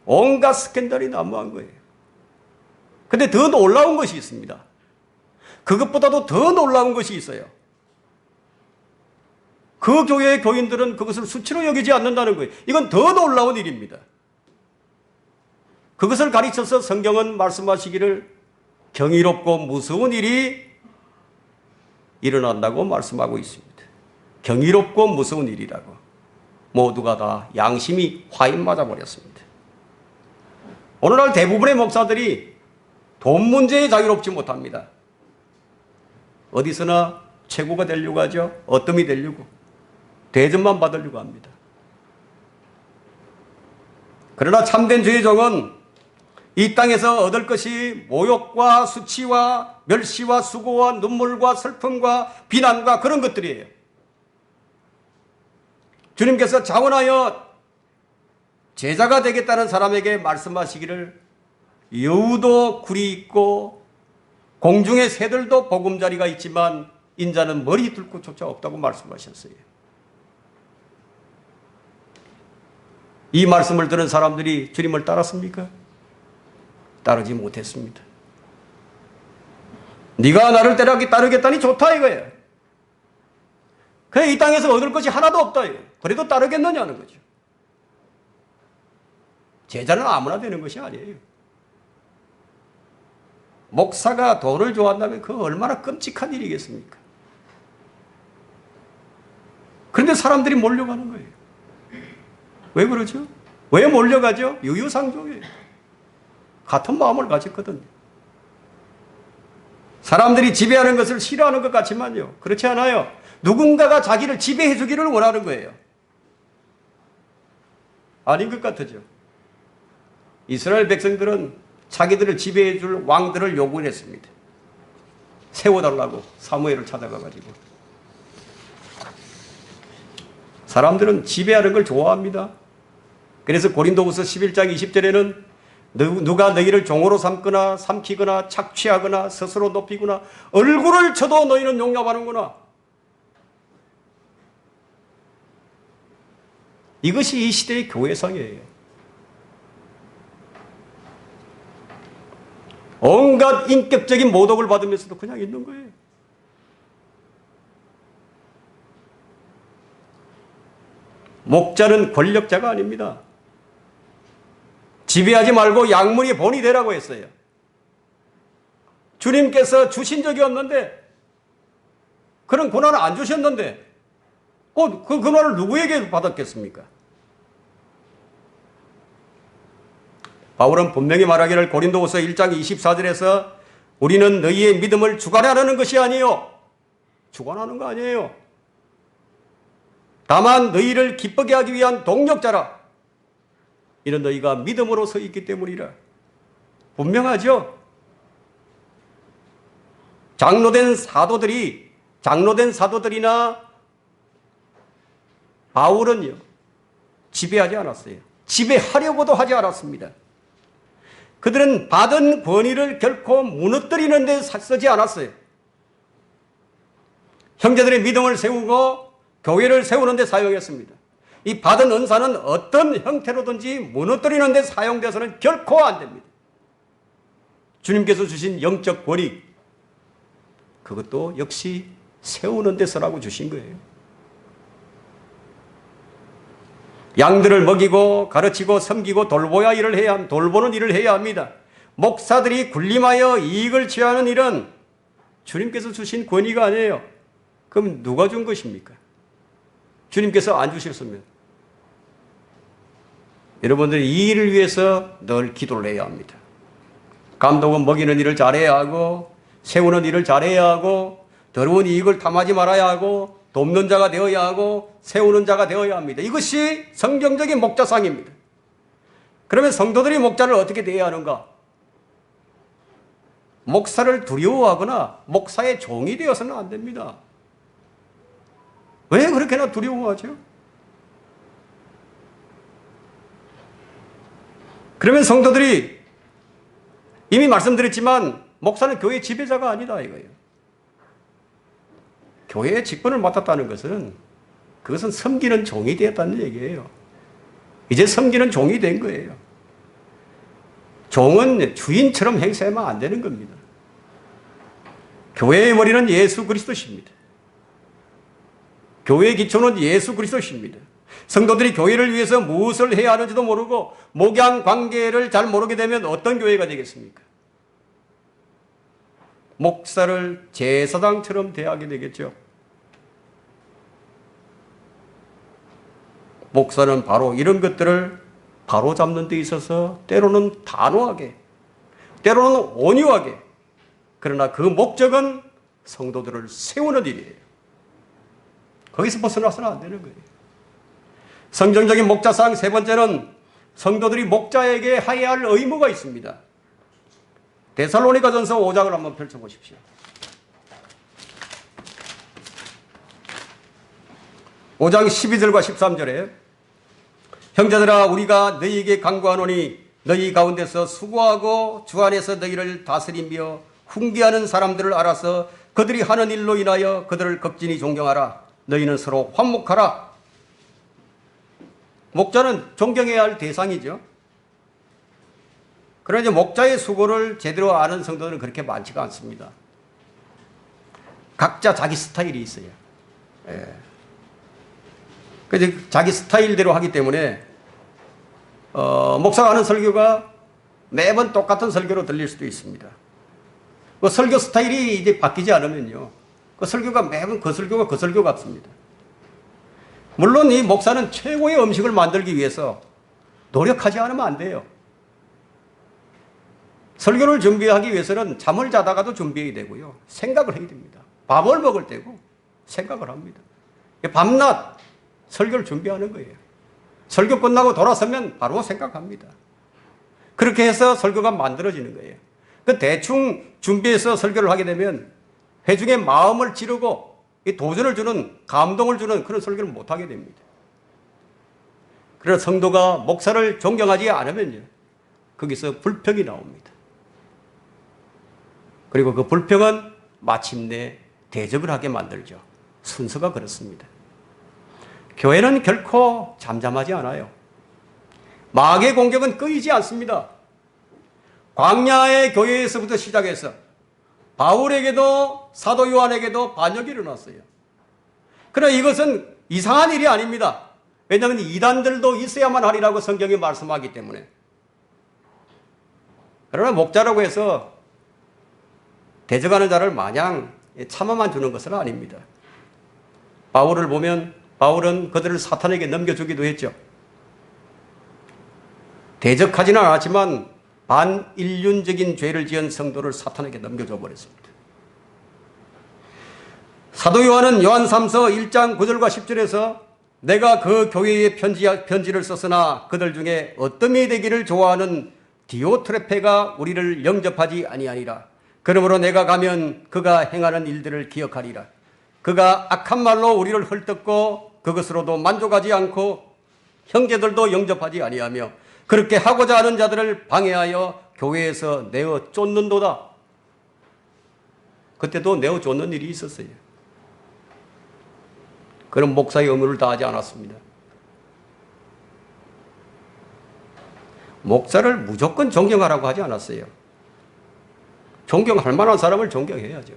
온갖 스캔들이 난무한 거예요. 근데 더 놀라운 것이 있습니다. 그것보다도 더 놀라운 것이 있어요. 그 교회의 교인들은 그것을 수치로 여기지 않는다는 거예요. 이건 더 놀라운 일입니다. 그것을 가르쳐서 성경은 말씀하시기를 경이롭고 무서운 일이 일어난다고 말씀하고 있습니다. 경이롭고 무서운 일이라고. 모두가 다 양심이 화인 맞아버렸습니다. 오늘날 대부분의 목사들이 돈 문제에 자유롭지 못합니다. 어디서나 최고가 되려고 하죠. 어뜸이 되려고. 대접만 받으려고 합니다. 그러나 참된 주의 종은 이 땅에서 얻을 것이 모욕과 수치와 멸시와 수고와 눈물과 슬픔과 비난과 그런 것들이에요. 주님께서 자원하여 제자가 되겠다는 사람에게 말씀하시기를 여우도 굴이 있고 공중의 새들도 보금자리가 있지만 인자는 머리 둘 곳조차 없다고 말씀하셨어요. 이 말씀을 들은 사람들이 주님을 따랐습니까? 따르지 못했습니다. 네가 나를 따르겠다니 좋다 이거예요. 그래 이 땅에서 얻을 것이 하나도 없다 이거예요. 그래도 따르겠느냐는 거죠. 제자는 아무나 되는 것이 아니에요. 목사가 돈을 좋아한다면 그거 얼마나 끔찍한 일이겠습니까? 그런데 사람들이 몰려가는 거예요. 왜 그러죠? 왜 몰려가죠? 유유상종이에요. 같은 마음을 가졌거든요. 사람들이 지배하는 것을 싫어하는 것 같지만요. 그렇지 않아요. 누군가가 자기를 지배해 주기를 원하는 거예요. 아닌 것 같죠. 이스라엘 백성들은 자기들을 지배해 줄 왕들을 요구했습니다. 세워달라고 사무엘을 찾아가가지고. 사람들은 지배하는 걸 좋아합니다. 그래서 고린도후서 11장 20절에는 누가 너희를 종으로 삼키거나 착취하거나 스스로 높이거나 얼굴을 쳐도 너희는 용납하는구나. 이것이 이 시대의 교회상이에요. 온갖 인격적인 모독을 받으면서도 그냥 있는 거예요. 목자는 권력자가 아닙니다. 지배하지 말고 양무리의 본이 되라고 했어요. 주님께서 주신 적이 없는데 그런 고난을 안 주셨는데 그 고난을 누구에게 받았겠습니까? 바울은 분명히 말하기를 고린도후서 1장 24절에서 우리는 너희의 믿음을 주관하는 것이 아니요. 주관하는 거 아니에요. 다만 너희를 기쁘게 하기 위한 동력자라. 이는 너희가 믿음으로 서 있기 때문이라. 분명하죠? 장로된 사도들이나 바울은요, 지배하지 않았어요. 지배하려고도 하지 않았습니다. 그들은 받은 권위를 결코 무너뜨리는 데 쓰지 않았어요. 형제들의 믿음을 세우고 교회를 세우는 데 사용했습니다. 이 받은 은사는 어떤 형태로든지 무너뜨리는 데 사용돼서는 결코 안 됩니다. 주님께서 주신 영적 권위, 그것도 역시 세우는 데 쓰라고 주신 거예요. 양들을 먹이고 가르치고 섬기고 돌보는 일을 해야 합니다. 목사들이 군림하여 이익을 취하는 일은 주님께서 주신 권위가 아니에요. 그럼 누가 준 것입니까? 주님께서 안 주셨으면. 여러분들이 이 일을 위해서 늘 기도를 해야 합니다. 감독은 먹이는 일을 잘해야 하고, 세우는 일을 잘해야 하고, 더러운 이익을 탐하지 말아야 하고, 돕는 자가 되어야 하고, 세우는 자가 되어야 합니다. 이것이 성경적인 목자상입니다. 그러면 성도들이 목자를 어떻게 대해야 하는가? 목사를 두려워하거나 목사의 종이 되어서는 안 됩니다. 왜 그렇게나 두려워하죠? 그러면 성도들이 이미 말씀드렸지만 목사는 교회의 지배자가 아니다 이거예요. 교회의 직분을 맡았다는 것은 그것은 섬기는 종이 되었다는 얘기예요. 이제 섬기는 종이 된 거예요. 종은 주인처럼 행세하면 안 되는 겁니다. 교회의 머리는 예수 그리스도십니다. 교회의 기초는 예수 그리스도십니다. 성도들이 교회를 위해서 무엇을 해야 하는지도 모르고 목양 관계를 잘 모르게 되면 어떤 교회가 되겠습니까? 목사를 제사장처럼 대하게 되겠죠. 목사는 바로 이런 것들을 바로 잡는 데 있어서 때로는 단호하게, 때로는 온유하게, 그러나 그 목적은 성도들을 세우는 일이에요. 거기서 벗어나서는 안 되는 거예요. 성경적인 목자상 세 번째는 성도들이 목자에게 해야 할 의무가 있습니다. 데살로니가전서 5장을 한번 펼쳐보십시오. (5장 12절과 13절에) 형제들아 우리가 너희에게 간구하노니 너희 가운데서 수고하고 주 안에서 너희를 다스리며 훈계하는 사람들을 알아서 그들이 하는 일로 인하여 그들을 극진히 존경하라. 너희는 서로 화목하라. 목자는 존경해야 할 대상이죠. 그러나 이제 목자의 수고를 제대로 아는 성도들은 그렇게 많지가 않습니다. 각자 자기 스타일이 있어요. 예. 그래서 자기 스타일대로 하기 때문에 목사가 하는 설교가 매번 똑같은 설교로 들릴 수도 있습니다. 그 설교 스타일이 이제 바뀌지 않으면요, 그 설교가 매번 그 설교 같습니다. 물론 이 목사는 최고의 음식을 만들기 위해서 노력하지 않으면 안 돼요. 설교를 준비하기 위해서는 잠을 자다가도 준비해야 되고요, 생각을 해야 됩니다. 밥을 먹을 때고 생각을 합니다. 밤낮 설교를 준비하는 거예요. 설교 끝나고 돌아서면 바로 생각합니다. 그렇게 해서 설교가 만들어지는 거예요. 그 대충 준비해서 설교를 하게 되면 회중의 마음을 찌르고 도전을 주는, 감동을 주는 그런 설교를 못하게 됩니다. 그래서 성도가 목사를 존경하지 않으면요, 거기서 불평이 나옵니다. 그리고 그 불평은 마침내 대적을 하게 만들죠. 순서가 그렇습니다. 교회는 결코 잠잠하지 않아요. 마귀의 공격은 끊이지 않습니다. 광야의 교회에서부터 시작해서 바울에게도 사도 요한에게도 반역이 일어났어요. 그러나 이것은 이상한 일이 아닙니다. 왜냐하면 이단들도 있어야만 하리라고 성경이 말씀하기 때문에. 그러나 목자라고 해서 대적하는 자를 마냥 참아만 주는 것은 아닙니다. 바울을 보면 바울은 그들을 사탄에게 넘겨주기도 했죠. 대적하지는 않았지만 반인륜적인 죄를 지은 성도를 사탄에게 넘겨줘 버렸습니다. 사도 요한은 요한 3서 1장 9절과 10절에서 내가 그 교회에 편지를 썼으나 그들 중에 어떠미 되기를 좋아하는 디오트레페가 우리를 영접하지 아니하니라. 그러므로 내가 가면 그가 행하는 일들을 기억하리라. 그가 악한 말로 우리를 헐뜯고 그것으로도 만족하지 않고 형제들도 영접하지 아니하며 그렇게 하고자 하는 자들을 방해하여 교회에서 내어 쫓는도다. 그때도 내어 쫓는 일이 있었어요. 그런 목사의 의무를 다하지 않았습니다. 목사를 무조건 존경하라고 하지 않았어요. 존경할 만한 사람을 존경해야죠.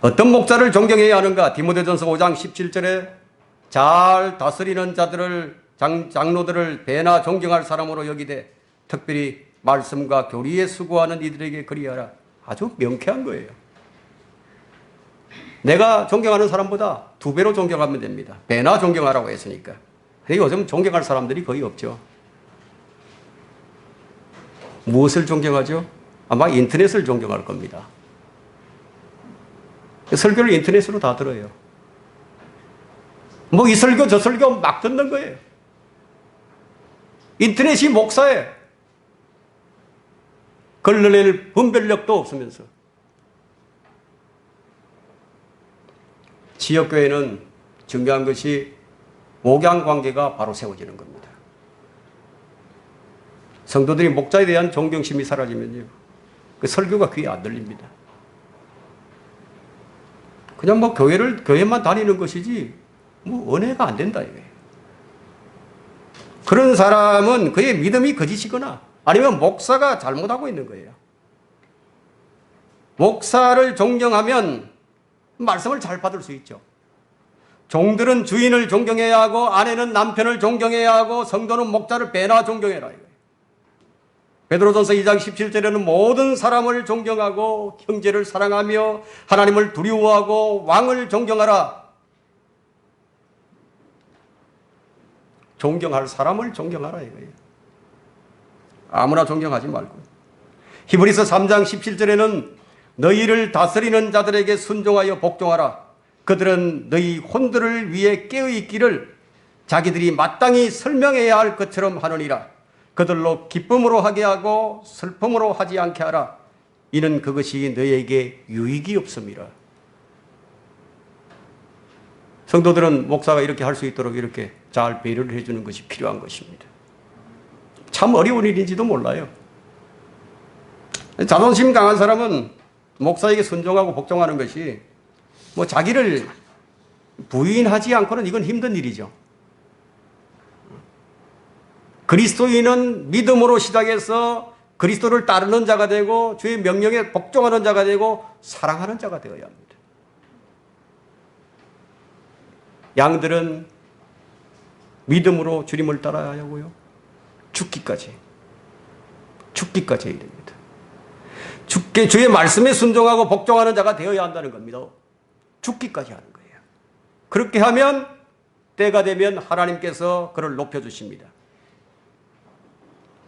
어떤 목사를 존경해야 하는가? 디모데전서 5장 17절에 잘 다스리는 자들을 장로들을 배나 존경할 사람으로 여기되 특별히 말씀과 교리에 수고하는 이들에게 그리하라. 아주 명쾌한 거예요. 내가 존경하는 사람보다 2배로 존경하면 됩니다. 배나 존경하라고 했으니까. 요즘 존경할 사람들이 거의 없죠. 무엇을 존경하죠? 아마 인터넷을 존경할 겁니다. 설교를 인터넷으로 다 들어요. 뭐 이 설교 저 설교 막 듣는 거예요. 인터넷이 목사에 걸러낼 분별력도 없으면서. 지역교회는 중요한 것이 목양관계가 바로 세워지는 겁니다. 성도들이 목자에 대한 존경심이 사라지면요, 그 설교가 귀에 안 들립니다. 그냥 뭐 교회만 다니는 것이지 뭐 은혜가 안 된다 이거예요. 그런 사람은 그의 믿음이 거짓이거나 아니면 목사가 잘못하고 있는 거예요. 목사를 존경하면 말씀을 잘 받을 수 있죠. 종들은 주인을 존경해야 하고 아내는 남편을 존경해야 하고 성도는 목자를 배나 존경해라 이거예요. 베드로전서 2장 17절에는 모든 사람을 존경하고 형제를 사랑하며 하나님을 두려워하고 왕을 존경하라. 존경할 사람을 존경하라 이거예요. 아무나 존경하지 말고. 히브리서 3장 17절에는 너희를 다스리는 자들에게 순종하여 복종하라. 그들은 너희 혼들을 위해 깨어있기를 자기들이 마땅히 설명해야 할 것처럼 하느니라. 그들로 기쁨으로 하게 하고 슬픔으로 하지 않게 하라. 이는 그것이 너희에게 유익이 없음이라. 성도들은 목사가 이렇게 할 수 있도록 이렇게 잘 배려를 해주는 것이 필요한 것입니다. 참 어려운 일인지도 몰라요. 자존심 강한 사람은 목사에게 순종하고 복종하는 것이 뭐 자기를 부인하지 않고는 이건 힘든 일이죠. 그리스도인은 믿음으로 시작해서 그리스도를 따르는 자가 되고 주의 명령에 복종하는 자가 되고 사랑하는 자가 되어야 합니다. 양들은 믿음으로 주님을 따라야 하고요. 죽기까지 해야 됩니다. 주의 말씀에 순종하고 복종하는 자가 되어야 한다는 겁니다. 죽기까지 하는 거예요. 그렇게 하면 때가 되면 하나님께서 그를 높여주십니다.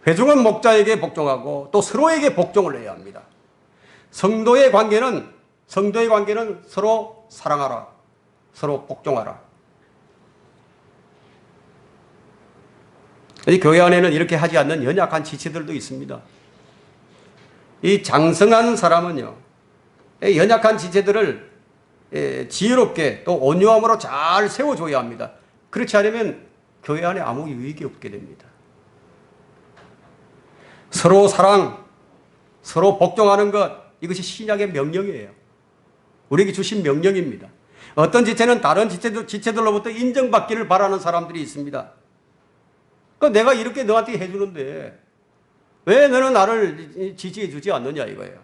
회중은 목자에게 복종하고 또 서로에게 복종을 해야 합니다. 성도의 관계는 서로 사랑하라. 서로 복종하라. 이 교회 안에는 이렇게 하지 않는 연약한 지체들도 있습니다. 이 장성한 사람은요, 연약한 지체들을 지혜롭게 또 온유함으로 잘 세워줘야 합니다. 그렇지 않으면 교회 안에 아무 유익이 없게 됩니다. 서로 사랑, 서로 복종하는 것, 이것이 신약의 명령이에요. 우리에게 주신 명령입니다. 어떤 지체는 다른 지체들로부터 인정받기를 바라는 사람들이 있습니다. 그러니까 내가 이렇게 너한테 해주는데 왜 너는 나를 지지해 주지 않느냐 이거예요.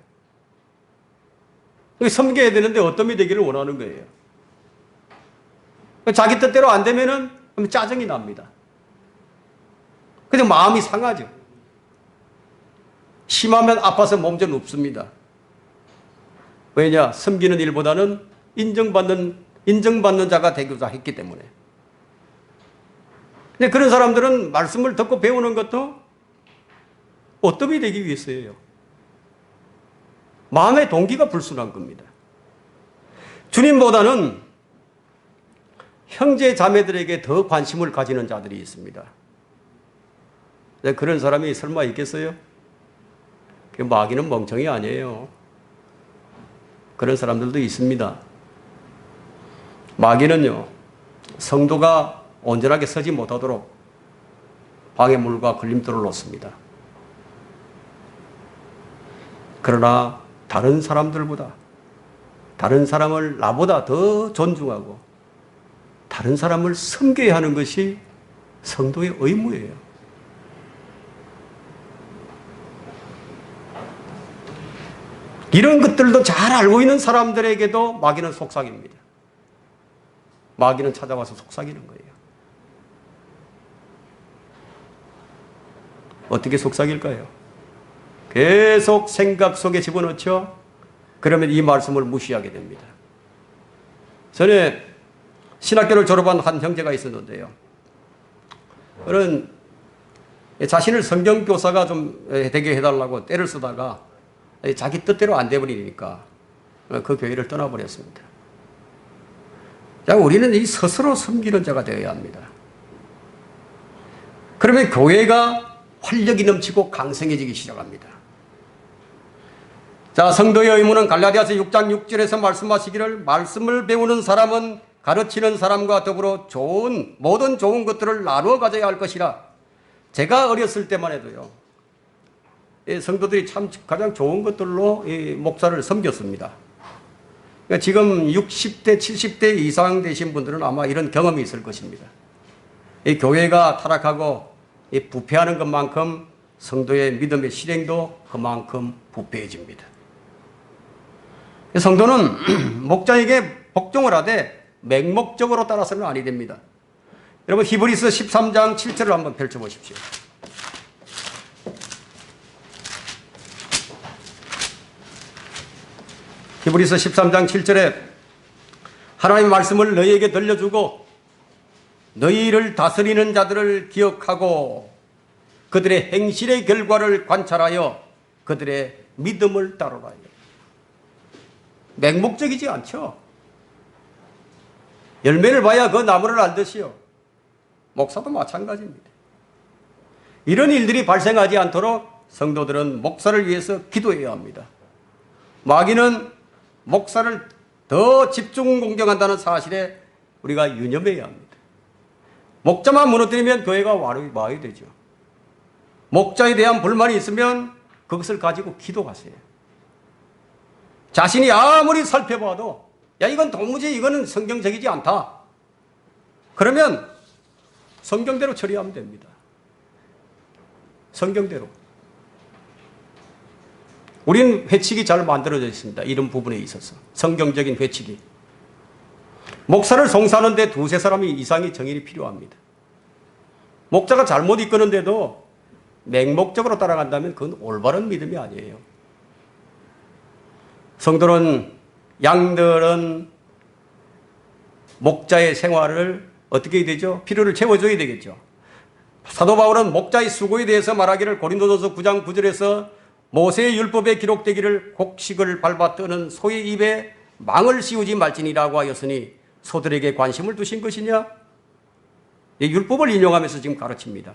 섬겨야 되는데 어떤 이 되기를 원하는 거예요. 자기 뜻대로 안 되면은 짜증이 납니다. 그냥 마음이 상하죠. 심하면 아파서 몸져 눕습니다. 왜냐? 섬기는 일보다는 인정받는 자가 되고자 했기 때문에. 근데 그런 사람들은 말씀을 듣고 배우는 것도 어떻게 되기 위해서예요. 마음의 동기가 불순한 겁니다. 주님보다는 형제 자매들에게 더 관심을 가지는 자들이 있습니다. 그런 사람이 설마 있겠어요? 마귀는 멍청이 아니에요. 그런 사람들도 있습니다. 마귀는요, 성도가 온전하게 서지 못하도록 방해물과 걸림돌을 놓습니다. 그러나 다른 사람들보다, 다른 사람을 나보다 더 존중하고 다른 사람을 섬겨야 하는 것이 성도의 의무예요. 이런 것들도 잘 알고 있는 사람들에게도 마귀는 속삭입니다. 마귀는 찾아와서 속삭이는 거예요. 어떻게 속삭일까요? 계속 생각 속에 집어넣죠. 그러면 이 말씀을 무시하게 됩니다. 전에 신학교를 졸업한 한 형제가 있었는데요. 그는 자신을 성경교사가 좀 되게 해달라고 때를 쓰다가 자기 뜻대로 안 돼버리니까 그 교회를 떠나버렸습니다. 자, 우리는 이 스스로 섬기는 자가 되어야 합니다. 그러면 교회가 활력이 넘치고 강성해지기 시작합니다. 자, 성도의 의무는 갈라디아서 6장 6절에서 말씀하시기를 말씀을 배우는 사람은 가르치는 사람과 더불어 모든 좋은 것들을 나누어 가져야 할 것이라. 제가 어렸을 때만 해도요, 성도들이 참 가장 좋은 것들로 목사를 섬겼습니다. 그러니까 지금 60대, 70대 이상 되신 분들은 아마 이런 경험이 있을 것입니다. 이 교회가 타락하고 부패하는 것만큼 성도의 믿음의 실행도 그만큼 부패해집니다. 성도는 목자에게 복종을 하되 맹목적으로 따라서는 아니 됩니다. 여러분 히브리서 13장 7절을 한번 펼쳐보십시오. 히브리서 13장 7절에 하나님의 말씀을 너희에게 들려주고 너희를 다스리는 자들을 기억하고 그들의 행실의 결과를 관찰하여 그들의 믿음을 따르라. 맹목적이지 않죠. 열매를 봐야 그 나무를 알듯이요. 목사도 마찬가지입니다. 이런 일들이 발생하지 않도록 성도들은 목사를 위해서 기도해야 합니다. 마귀는 목사를 더 집중 공격한다는 사실에 우리가 유념해야 합니다. 목자만 무너뜨리면 교회가 와야 되죠. 목자에 대한 불만이 있으면 그것을 가지고 기도하세요. 자신이 아무리 살펴봐도 야 이건 도무지 이거는 성경적이지 않다. 그러면 성경대로 처리하면 됩니다. 성경대로. 우리는 회칙이 잘 만들어져 있습니다. 이런 부분에 있어서. 성경적인 회칙이. 목사를 송사하는데 두세 사람이 이상의 정인이 필요합니다. 목자가 잘못 이끄는데도 맹목적으로 따라간다면 그건 올바른 믿음이 아니에요. 성도는, 양들은 목자의 생활을 어떻게 해야 되죠? 필요를 채워줘야 되겠죠. 사도 바울은 목자의 수고에 대해서 말하기를 고린도전서 9장 9절에서 모세의 율법에 기록되기를 곡식을 밟아 뜨는 소의 입에 망을 씌우지 말지니라고 하였으니 소들에게 관심을 두신 것이냐? 이 율법을 인용하면서 지금 가르칩니다.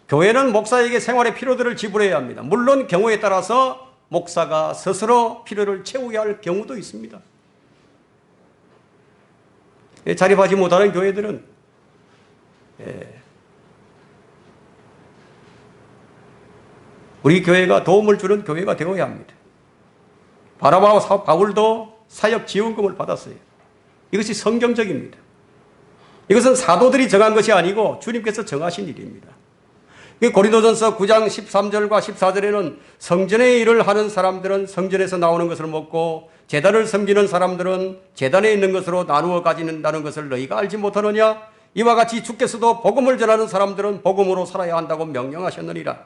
교회는 목사에게 생활의 필요들을 지불해야 합니다. 물론 경우에 따라서 목사가 스스로 필요를 채워야 할 경우도 있습니다. 자립하지 못하는 교회들은 우리 교회가 도움을 주는 교회가 되어야 합니다. 바나바와 바울도 사역 지원금을 받았어요. 이것이 성경적입니다. 이것은 사도들이 정한 것이 아니고 주님께서 정하신 일입니다. 고린도전서 9장 13절과 14절에는 성전의 일을 하는 사람들은 성전에서 나오는 것을 먹고 제단을 섬기는 사람들은 제단에 있는 것으로 나누어 가진다는 것을 너희가 알지 못하느냐? 이와 같이 주께서도 복음을 전하는 사람들은 복음으로 살아야 한다고 명령하셨느니라.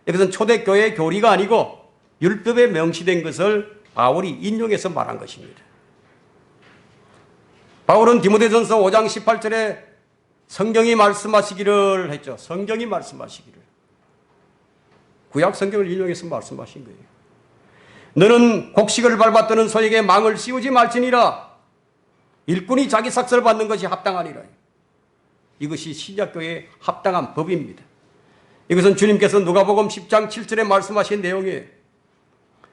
이것은 초대교회의 교리가 아니고 율법에 명시된 것을 바울이 인용해서 말한 것입니다. 바울은 디모데전서 5장 18절에 성경이 말씀하시기를 했죠. 성경이 말씀하시기를. 구약 성경을 인용해서 말씀하신 거예요. 너는 곡식을 밟아 뜨는 소에게 망을 씌우지 말지니라. 일꾼이 자기 삭슬을 받는 것이 합당하니라. 이것이 신약교회의 합당한 법입니다. 이것은 주님께서 누가복음 10장 7절에 말씀하신 내용이에요.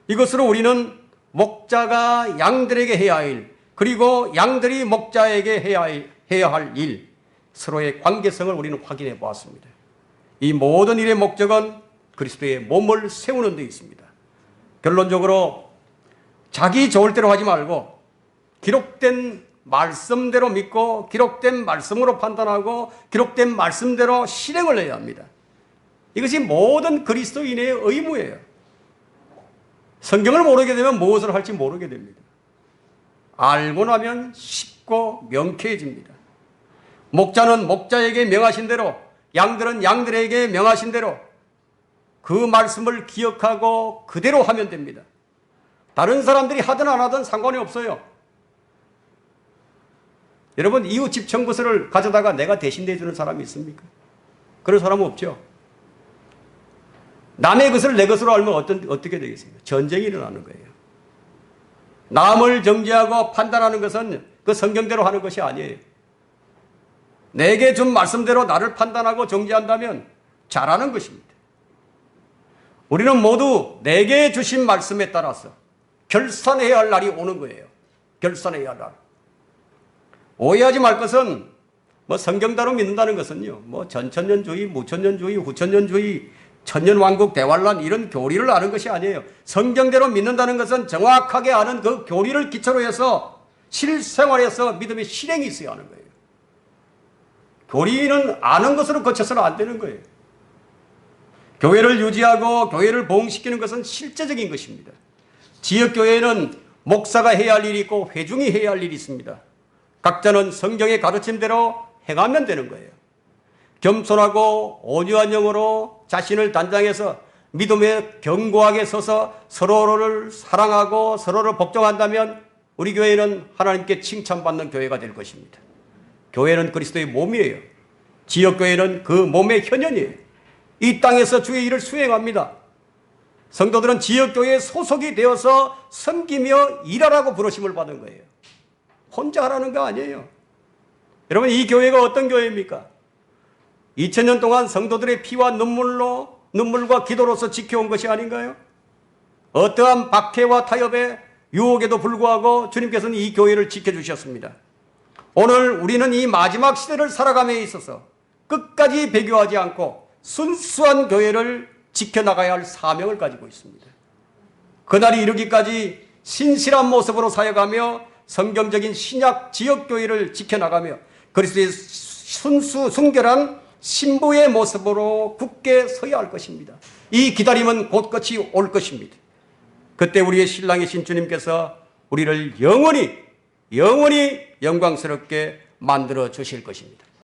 이것으로 우리는 목자가 양들에게 해야 할 일, 그리고 양들이 목자에게 해야 할 일, 서로의 관계성을 우리는 확인해 보았습니다. 이 모든 일의 목적은 그리스도의 몸을 세우는 데 있습니다. 결론적으로 자기 좋을 대로 하지 말고 기록된 말씀대로 믿고 기록된 말씀으로 판단하고 기록된 말씀대로 실행을 해야 합니다. 이것이 모든 그리스도인의 의무예요. 성경을 모르게 되면 무엇을 할지 모르게 됩니다. 알고 나면 쉽고 명쾌해집니다. 목자는 목자에게 명하신 대로, 양들은 양들에게 명하신 대로 그 말씀을 기억하고 그대로 하면 됩니다. 다른 사람들이 하든 안 하든 상관이 없어요. 여러분, 이웃집 청구서를 가져다가 내가 대신 내주는 사람이 있습니까? 그런 사람은 없죠. 남의 것을 내 것으로 알면 어떻게 되겠습니까? 전쟁이 일어나는 거예요. 남을 정죄하고 판단하는 것은 그 성경대로 하는 것이 아니에요. 내게 준 말씀대로 나를 판단하고 정죄한다면 잘하는 것입니다. 우리는 모두 내게 주신 말씀에 따라서 결산해야 할 날이 오는 거예요. 결산해야 할 날. 오해하지 말 것은 성경대로 믿는다는 것은요, 전천년주의, 무천년주의, 후천년주의, 천년왕국, 대환란 이런 교리를 아는 것이 아니에요. 성경대로 믿는다는 것은 정확하게 아는 그 교리를 기초로 해서 실생활에서 믿음의 실행이 있어야 하는 거예요. 교리는 아는 것으로 거쳐서는 안 되는 거예요. 교회를 유지하고 교회를 보응시키는 것은 실제적인 것입니다. 지역교회에는 목사가 해야 할 일이 있고 회중이 해야 할 일이 있습니다. 각자는 성경의 가르침대로 행하면 되는 거예요. 겸손하고 온유한 영으로 자신을 단장해서 믿음에 견고하게 서서 서로를 사랑하고 서로를 복종한다면 우리 교회는 하나님께 칭찬받는 교회가 될 것입니다. 교회는 그리스도의 몸이에요. 지역교회는 그 몸의 현현이에요. 이 땅에서 주의 일을 수행합니다. 성도들은 지역교회에 소속이 되어서 섬기며 일하라고 부르심을 받은 거예요. 혼자 하라는 거 아니에요. 여러분, 이 교회가 어떤 교회입니까? 2000년 동안 성도들의 피와 눈물과 기도로서 지켜온 것이 아닌가요? 어떠한 박해와 타협에 유혹에도 불구하고 주님께서는 이 교회를 지켜주셨습니다. 오늘 우리는 이 마지막 시대를 살아감에 있어서 끝까지 배교하지 않고 순수한 교회를 지켜나가야 할 사명을 가지고 있습니다. 그날이 이르기까지 신실한 모습으로 사역하며 성경적인 신약 지역교회를 지켜나가며 그리스도의 순결한 신부의 모습으로 굳게 서야 할 것입니다. 이 기다림은 곧 끝이 올 것입니다. 그때 우리의 신랑이신 주님께서 우리를 영원히 영광스럽게 만들어 주실 것입니다.